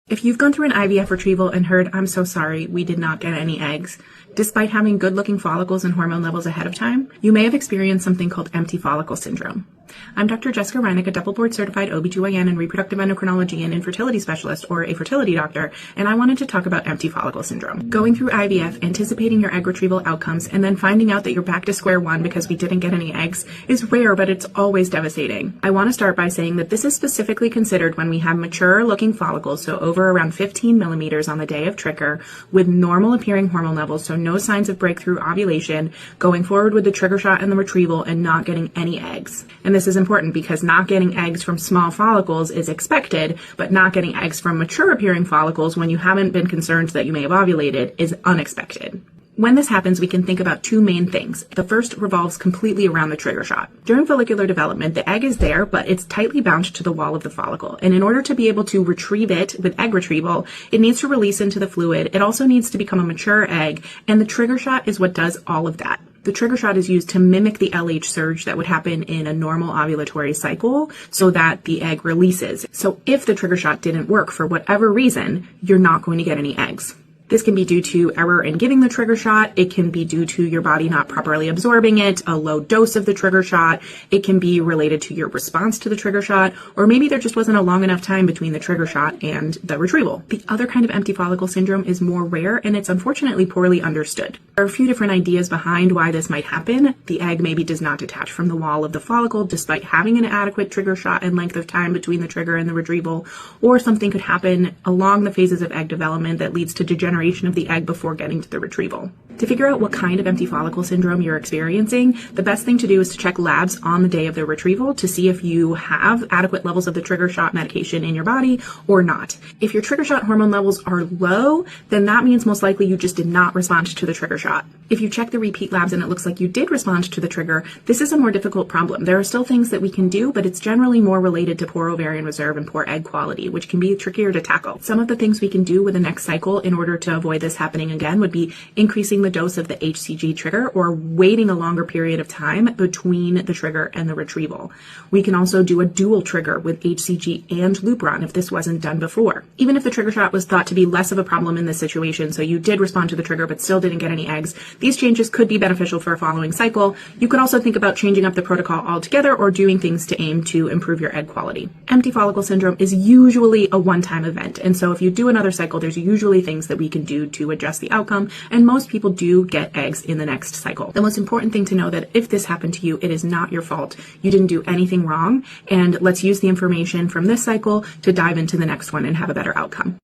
If you've gone through an IVF retrieval and heard, "I'm so sorry, we did not get any eggs," despite having good-looking follicles and hormone levels ahead of time, you may have experienced something called empty follicle syndrome. I'm Dr. Jessica Reinick, a double board certified OBGYN and reproductive endocrinology and infertility specialist, or a fertility doctor, and I wanted to talk about empty follicle syndrome. Going through IVF, anticipating your egg retrieval outcomes, and then finding out that you're back to square one because we didn't get any eggs is rare, but it's always devastating. I want to start by saying that this is specifically considered when we have mature-looking follicles, so over around 15 millimeters on the day of trigger, with normal appearing hormone levels, so no signs of breakthrough ovulation, going forward with the trigger shot and the retrieval, and not getting any eggs. And this is important because not getting eggs from small follicles is expected, but not getting eggs from mature appearing follicles when you haven't been concerned that you may have ovulated is unexpected. When this happens, we can think about two main things. The first revolves completely around the trigger shot. During follicular development, the egg is there, but it's tightly bound to the wall of the follicle. And in order to be able to retrieve it with egg retrieval, it needs to release into the fluid. It also needs to become a mature egg, and the trigger shot is what does all of that. The trigger shot is used to mimic the LH surge that would happen in a normal ovulatory cycle so that the egg releases. So if the trigger shot didn't work for whatever reason, you're not going to get any eggs. This can be due to error in giving the trigger shot. It can be due to your body not properly absorbing it, a low dose of the trigger shot. It can be related to your response to the trigger shot, or maybe there just wasn't a long enough time between the trigger shot and the retrieval. The other kind of empty follicle syndrome is more rare, and it's unfortunately poorly understood. There are a few different ideas behind why this might happen. The egg maybe does not detach from the wall of the follicle despite having an adequate trigger shot and length of time between the trigger and the retrieval, or something could happen along the phases of egg development that leads to degeneration of the egg before getting to the retrieval. To figure out what kind of empty follicle syndrome you're experiencing, the best thing to do is to check labs on the day of the retrieval to see if you have adequate levels of the trigger shot medication in your body or not. If your trigger shot hormone levels are low, then that means most likely you just did not respond to the trigger shot. If you check the repeat labs and it looks like you did respond to the trigger, this is a more difficult problem. There are still things that we can do, but it's generally more related to poor ovarian reserve and poor egg quality, which can be trickier to tackle. Some of the things we can do with the next cycle in order to avoid this happening again would be increasing the dose of the HCG trigger or waiting a longer period of time between the trigger and the retrieval. We can also do a dual trigger with HCG and Lupron if this wasn't done before. Even if the trigger shot was thought to be less of a problem in this situation, so you did respond to the trigger but still didn't get any eggs, these changes could be beneficial for a following cycle. You could also think about changing up the protocol altogether or doing things to aim to improve your egg quality. Empty follicle syndrome is usually a one-time event, and so if you do another cycle, there's usually things that we can do to adjust the outcome, and most people do get eggs in the next cycle. The most important thing to know that if this happened to you, it is not your fault. You didn't do anything wrong, and let's use the information from this cycle to dive into the next one and have a better outcome.